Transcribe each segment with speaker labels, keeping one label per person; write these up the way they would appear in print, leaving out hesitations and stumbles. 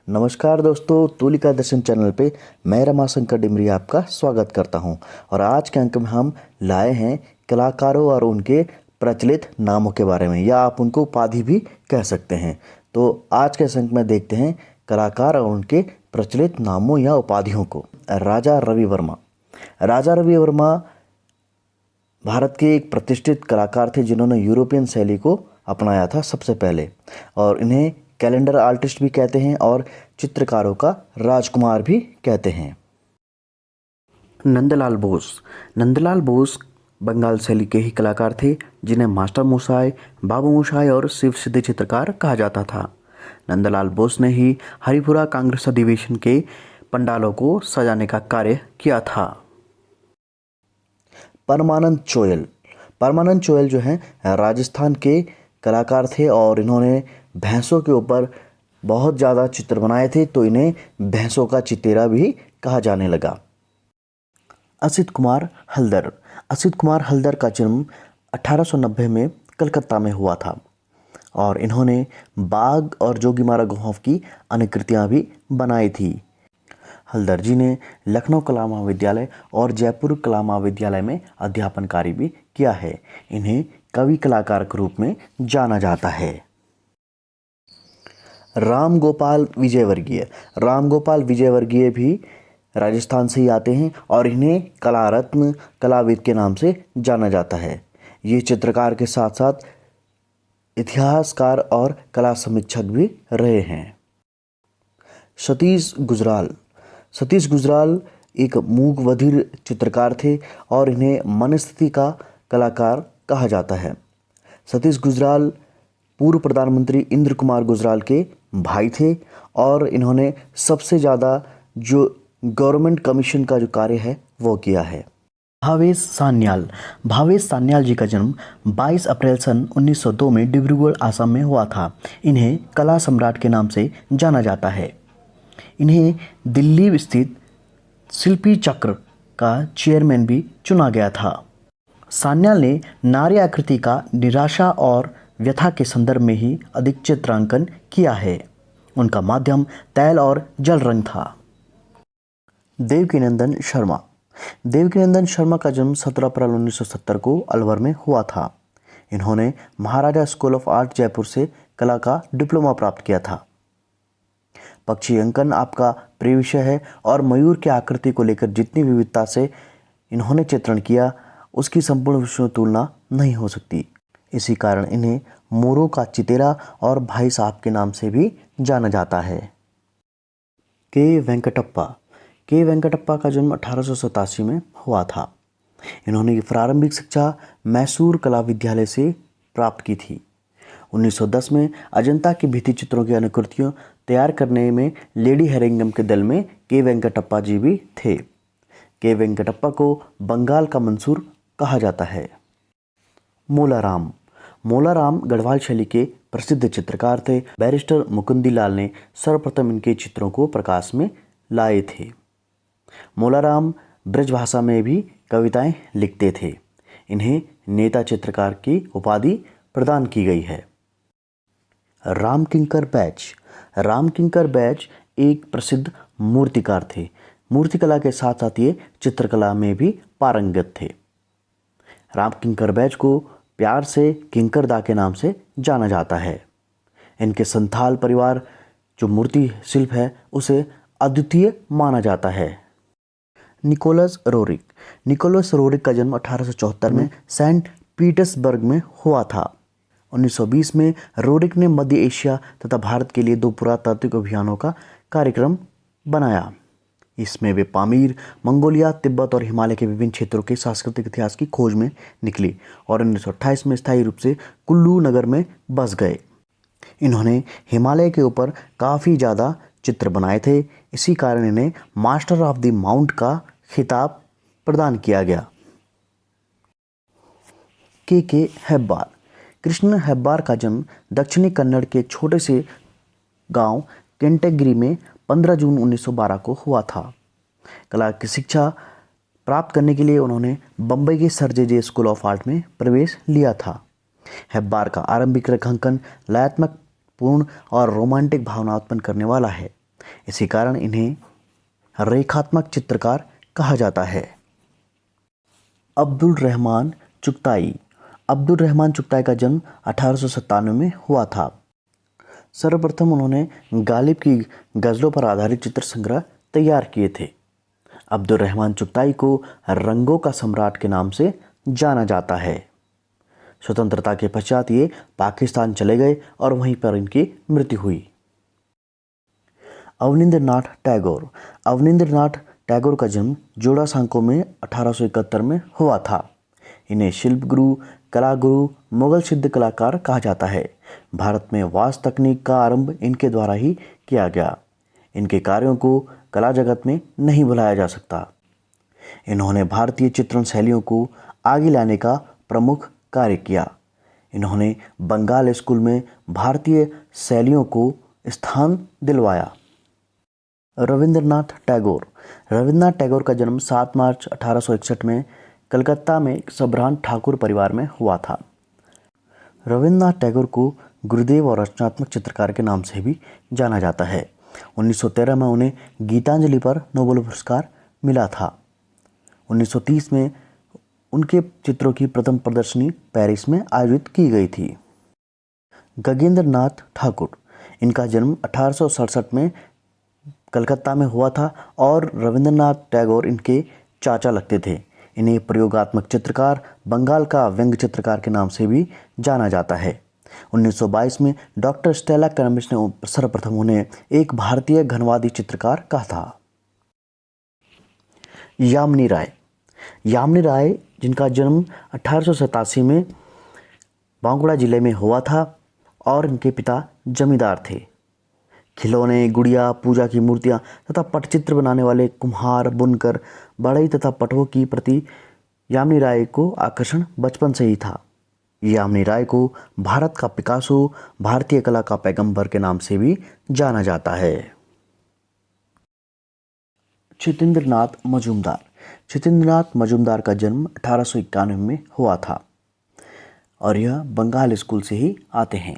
Speaker 1: नमस्कार दोस्तों, तुलिका दर्शन चैनल पे मैं रमाशंकर डिमरी आपका स्वागत करता हूं। और आज के अंक में हम लाए हैं कलाकारों और उनके प्रचलित नामों के बारे में, या आप उनको उपाधि भी कह सकते हैं। तो आज के इस अंक में देखते हैं कलाकार और उनके प्रचलित नामों या उपाधियों को। राजा रवि वर्मा। राजा रवि वर्मा भारत के एक प्रतिष्ठित कलाकार थे जिन्होंने यूरोपियन शैली को अपनाया था सबसे पहले, और इन्हें कैलेंडर आर्टिस्ट भी कहते हैं और चित्रकारों का राजकुमार भी कहते हैं। नंदलाल बोस। नंदलाल बोस बंगाल शैली के ही कलाकार थे जिन्हें मास्टर मोशाय, बाबू मोशाय और शिव सिद्धि चित्रकार कहा जाता था। नंदलाल बोस ने ही हरिपुरा कांग्रेस अधिवेशन के पंडालों को सजाने का कार्य किया था। परमानंद चोयल। परमानंद चोयल जो हैं राजस्थान के कलाकार थे और इन्होंने भैंसों के ऊपर बहुत ज़्यादा चित्र बनाए थे, तो इन्हें भैंसों का चितेरा भी कहा जाने लगा। असित कुमार हल्दर। असित कुमार हल्दर का जन्म 1890 में कलकत्ता में हुआ था और इन्होंने बाघ और जोगीमारा गुहाओं की अनुकृतियाँ भी बनाई थी। हल्दर जी ने लखनऊ कला महाविद्यालय और जयपुर कला महाविद्यालय में अध्यापन कार्य भी किया है। इन्हें कवि कलाकार के रूप में जाना जाता है। राम गोपाल विजयवर्गीय। राम गोपाल विजयवर्गीय भी राजस्थान से ही आते हैं और इन्हें कला रत्न, कलाविद के नाम से जाना जाता है। ये चित्रकार के साथ साथ इतिहासकार और कला समीक्षक भी रहे हैं। सतीश गुजराल। सतीश गुजराल एक मूक बधिर चित्रकार थे और इन्हें मनस्थिति का कलाकार कहा जाता है। सतीश गुजराल पूर्व प्रधानमंत्री इंद्र कुमार गुजराल के भाई थे और इन्होंने सबसे ज़्यादा जो गवर्नमेंट कमीशन का जो कार्य है वो किया है। भावेश सान्याल। भावेश सान्याल जी का जन्म 22 अप्रैल सन 1902 में डिब्रूगढ़ आसाम में हुआ था। इन्हें कला सम्राट के नाम से जाना जाता है। इन्हें दिल्ली स्थित शिल्पी चक्र का चेयरमैन भी चुना गया था। सान्याल ने नारी आकृति का निराशा और व्यथा के संदर्भ में ही अधिक चित्रांकन किया है। उनका माध्यम तैल और जल रंग था। देवकीनंदन शर्मा। देवकीनंदन शर्मा का जन्म 17 अप्रैल 1970 को अलवर में हुआ था। इन्होंने महाराजा स्कूल ऑफ आर्ट जयपुर से कला का डिप्लोमा प्राप्त किया था। पक्षी अंकन आपका प्रिय विषय है और मयूर की आकृति को लेकर जितनी विविधता से इन्होंने चित्रण किया उसकी संपूर्ण विश्व में तुलना नहीं हो सकती। इसी कारण इन्हें मोरों का चितेरा और भाई साहब के नाम से भी जाना जाता है। के वेंकटप्पा। के वेंकटप्पा का जन्म 1887 में हुआ था। इन्होंने प्रारंभिक शिक्षा मैसूर कला विद्यालय से प्राप्त की थी। 1910 में अजंता की भित्ति चित्रों की अनुकृतियों तैयार करने में लेडी हेरिंगम के दल में के वेंकटप्पा जी भी थे। के वेंकटप्पा को बंगाल का मंसूर कहा जाता है। मोलाराम। मोलाराम गढ़वाल शैली के प्रसिद्ध चित्रकार थे। बैरिस्टर मुकुंदी लाल ने सर्वप्रथम इनके चित्रों को प्रकाश में लाए थे। मोलाराम ब्रजभाषा में भी कविताएं लिखते थे। इन्हें नेता चित्रकार की उपाधि प्रदान की गई है। रामकिंकर बैच। रामकिंकर बैच एक प्रसिद्ध मूर्तिकार थे। मूर्तिकला के साथ साथ ये चित्रकला में भी पारंगत थे। रामकिंकर बैच को प्यार से किंकर दा के नाम से जाना जाता है। इनके संथाल परिवार जो मूर्ति शिल्प है उसे अद्वितीय माना जाता है। Nicholas Roerich. निकोलस रोरिक का जन्म 1874 में सेंट पीटर्सबर्ग में हुआ था। 1920 में रोरिक ने मध्य एशिया तथा भारत के लिए 2 पुरातात्विक अभियानों का कार्यक्रम बनाया। इसमें वे पामीर, मंगोलिया, तिब्बत और हिमालय के विभिन्न क्षेत्रों के सांस्कृतिक इतिहास की खोज में निकली और 1928 में स्थायी रूप से कुल्लू नगर में बस गए। इन्होंने हिमालय के ऊपर काफ़ी ज़्यादा चित्र बनाए थे। इसी कारण इन्हें मास्टर ऑफ द माउंट का खिताब प्रदान किया गया। के हेब्बार। कृष्ण हेब्बार का जन्म दक्षिणी कन्नड़ के छोटे से गांव केंटेगिरी में 15 जून 1912 को हुआ था। कला की शिक्षा प्राप्त करने के लिए उन्होंने बम्बई के sir J school of art में प्रवेश लिया था। हेब्बार का आरंभिक रेखांकन लयात्मक, पूर्ण और रोमांटिक भावना उत्पन्न करने वाला है। इसी कारण इन्हें रेखात्मक चित्रकार कहा जाता है। अब्दुल रहमान चुगताई। अब्दुल रहमान चुगताई का जन्म 1897 में हुआ था। सर्वप्रथम उन्होंने गालिब की गज़लों पर आधारित चित्र संग्रह तैयार किए थे। अब्दुल रहमान चुगताई को रंगों का सम्राट के नाम से जाना जाता है। स्वतंत्रता के पश्चात ये पाकिस्तान चले गए और वहीं पर इनकी मृत्यु हुई। अवनींद्रनाथ टैगोर। अवनींद्रनाथ टैगोर का जन्म जोड़ासांको में 1871 में हुआ था। इन्हें शिल्प गुरु, कला गुरु, मुगल सिद्ध कलाकार कहा जाता है। भारत में वास्तु तकनीक का आरंभ इनके द्वारा ही किया गया। इनके कार्यों को कला जगत में नहीं भुलाया जा सकता। इन्होंने भारतीय चित्रण शैलियों को आगे लाने का प्रमुख कार्य किया। इन्होंने बंगाल स्कूल में भारतीय शैलियों को स्थान दिलवाया। रविंद्रनाथ टैगोर। रविंद्रनाथ टैगोर का जन्म 7 मार्च 1861 में कलकत्ता में एक संभ्रांत ठाकुर परिवार में हुआ था। रविंद्रनाथ टैगोर को गुरुदेव और रचनात्मक चित्रकार के नाम से भी जाना जाता है। 1913 में उन्हें गीतांजलि पर नोबेल पुरस्कार मिला था। 1930 में उनके चित्रों की प्रथम प्रदर्शनी पेरिस में आयोजित की गई थी। गगनेंद्र नाथ ठाकुर। इनका जन्म 1867 में कलकत्ता में हुआ था और रविंद्रनाथ टैगोर इनके चाचा लगते थे। इन्हें प्रयोगात्मक चित्रकार, बंगाल का व्यंग चित्रकार के नाम से भी जाना जाता है। 1922 में डॉक्टर स्टेला कैम्ब्रिज ने सर्वप्रथम उन्हें एक भारतीय घनवादी चित्रकार कहा था। यामिनी राय। यामिनी राय जिनका जन्म 1887 में बांकुड़ा जिले में हुआ था और इनके पिता जमींदार थे। खिलौने, गुड़िया, पूजा की मूर्तियां तथा पटचित्र बनाने वाले कुम्हार, बुनकर, बढ़ई तथा पटवों की प्रति यामिनी राय को आकर्षण बचपन से ही था। यामिनी राय को भारत का पिकासो, भारतीय कला का पैगंबर के नाम से भी जाना जाता है। छितेंद्रनाथ मजूमदार। छितेंद्रनाथ मजूमदार का जन्म 1891 में हुआ था और यह बंगाल स्कूल से ही आते हैं।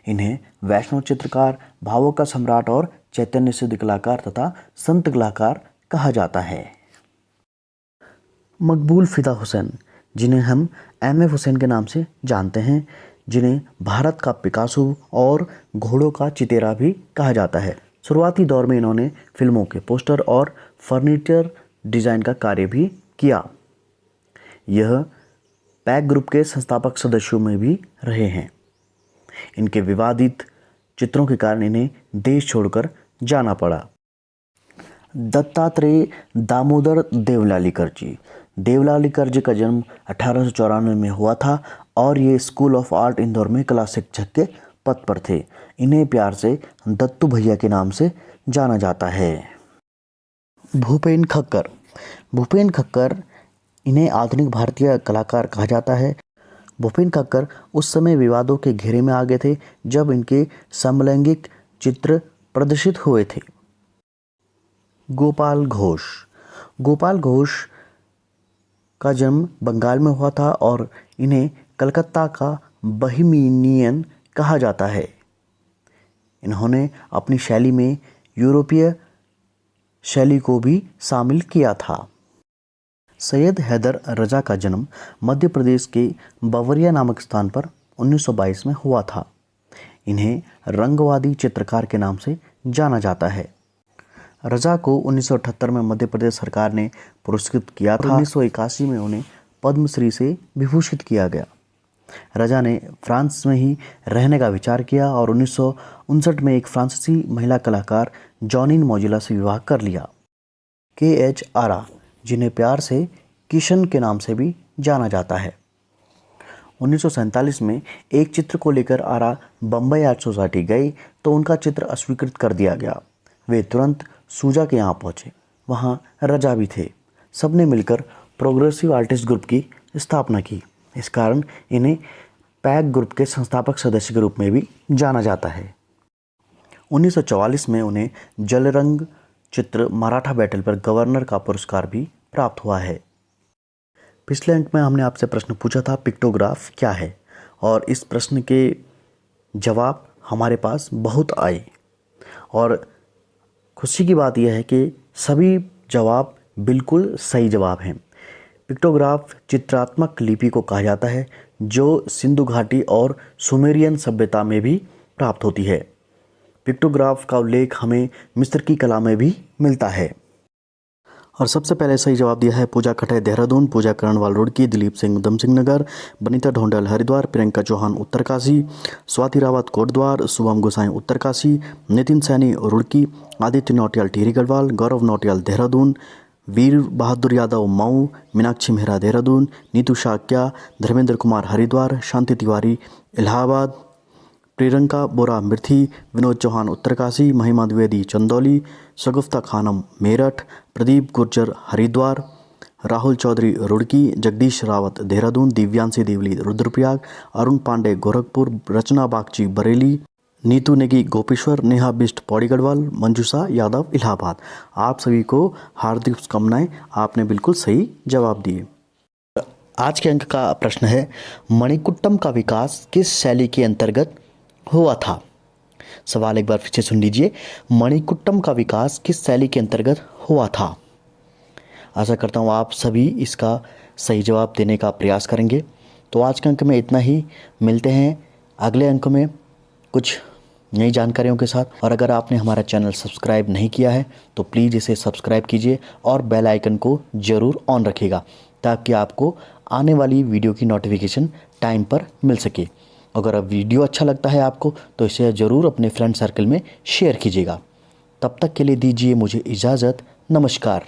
Speaker 1: इन्हें वैष्णव चित्रकार, भावों का सम्राट और चैतन्य सिद्ध कलाकार तथा संत कलाकार कहा जाता है। मकबूल फिदा हुसैन, जिन्हें हम M.F. हुसैन के नाम से जानते हैं, जिन्हें भारत का पिकासो और घोड़ों का चितेरा भी कहा जाता है। शुरुआती दौर में इन्होंने फिल्मों के पोस्टर और फर्नीचर डिज़ाइन का कार्य भी किया। यह पैक ग्रुप के संस्थापक सदस्यों में भी रहे हैं। इनके विवादित चित्रों के कारण इन्हें देश छोड़कर जाना पड़ा। दत्तात्रेय दामोदर देवलालीकर जी। देवलालीकर जी का जन्म 1894 में हुआ था और ये स्कूल ऑफ आर्ट इंदौर में कला शिक्षक के पद पर थे। इन्हें प्यार से दत्तू भैया के नाम से जाना जाता है। भूपेन खक्कर। भूपेन खक्कर, इन्हें आधुनिक भारतीय कलाकार कहा जाता है। भूपेन खक्कर उस समय विवादों के घेरे में आ गए थे जब इनके समलैंगिक चित्र प्रदर्शित हुए थे। गोपाल घोष। गोपाल घोष का जन्म बंगाल में हुआ था और इन्हें कलकत्ता का बहिमीनियन कहा जाता है। इन्होंने अपनी शैली में यूरोपीय शैली को भी शामिल किया था। सैयद हैदर रजा का जन्म मध्य प्रदेश के बवरिया नामक स्थान पर 1922 में हुआ था। इन्हें रंगवादी चित्रकार के नाम से जाना जाता है। रजा को 1978 में मध्य प्रदेश सरकार ने पुरस्कृत किया था। 1981 में उन्हें पद्मश्री से विभूषित किया गया। रजा ने फ्रांस में ही रहने का विचार किया और 1959 में एक फ्रांसीसी महिला कलाकार जॉनिन मौजिला से विवाह कर लिया। K.H. आरा, जिन्हें प्यार से किशन के नाम से भी जाना जाता है। 1947 में एक चित्र को लेकर आरा बम्बई आर्ट सोसाइटी गई तो उनका चित्र अस्वीकृत कर दिया गया। वे तुरंत सूजा के यहाँ पहुँचे। वहाँ रजा भी थे। सबने मिलकर प्रोग्रेसिव आर्टिस्ट ग्रुप की स्थापना की। इस कारण इन्हें पैक ग्रुप के संस्थापक सदस्य के रूप में भी जाना जाता है। 1944 में उन्हें जलरंग चित्र मराठा बैटल पर गवर्नर का पुरस्कार भी प्राप्त हुआ है। पिछले अंक में हमने आपसे प्रश्न पूछा था पिक्टोग्राफ क्या है, और इस प्रश्न के जवाब हमारे पास बहुत आए और खुशी की बात यह है कि सभी जवाब बिल्कुल सही जवाब हैं। पिक्टोग्राफ चित्रात्मक लिपि को कहा जाता है जो सिंधु घाटी और सुमेरियन सभ्यता में भी प्राप्त होती है। पिक्टोग्राफ का उल्लेख हमें मिस्र की कला में भी मिलता है। और सबसे पहले सही जवाब दिया है पूजा खटे देहरादून, पूजा करणवाल रुड़की, दिलीप सिंह उधम सिंह नगर, बनीता ढोंडल हरिद्वार, प्रियंका चौहान उत्तरकाशी, स्वाति रावत कोटद्वार, शुभम गोसाई उत्तरकाशी, नितिन सैनी रुड़की, आदित्य नौटियाल टिहरी गढ़वाल, गौरव नौटियाल देहरादून, वीर बहादुर यादव मऊ, मीनाक्षी मेहरा देहरादून, नीतू शाक्या, धर्मेंद्र कुमार हरिद्वार, शांति तिवारी इलाहाबाद, प्रियंका बोरा मिर्थी, विनोद चौहान उत्तरकाशी, महिमा द्विवेदी चंदौली, शगुफ्ता खानम मेरठ, प्रदीप गुर्जर हरिद्वार, राहुल चौधरी रुड़की, जगदीश रावत देहरादून, दिव्यांशी देवली रुद्रप्रयाग, अरुण पांडे गोरखपुर, रचना बागची बरेली, नीतू नेगी गोपेश्वर, नेहा बिष्ट पौड़ी गढ़वाल, मंजूषा यादव इलाहाबाद। आप सभी को हार्दिक शुभकामनाएं, आपने बिल्कुल सही जवाब दिए। आज के अंक का प्रश्न है, मणिकुट्टम का विकास किस शैली के अंतर्गत हुआ था? सवाल एक बार फिर से सुन लीजिए, मणिकुट्टम का विकास किस शैली के अंतर्गत हुआ था? आशा करता हूँ आप सभी इसका सही जवाब देने का प्रयास करेंगे। तो आज के अंक में इतना ही, मिलते हैं अगले अंक में कुछ नई जानकारियों के साथ। और अगर आपने हमारा चैनल सब्सक्राइब नहीं किया है तो प्लीज़ इसे सब्सक्राइब कीजिए और बेल आइकन को ज़रूर ऑन रखिएगा ताकि आपको आने वाली वीडियो की नोटिफिकेशन टाइम पर मिल सके। अगर अब वीडियो अच्छा लगता है आपको तो इसे ज़रूर अपने फ्रेंड सर्कल में शेयर कीजिएगा। तब तक के लिए दीजिए मुझे इजाज़त। नमस्कार।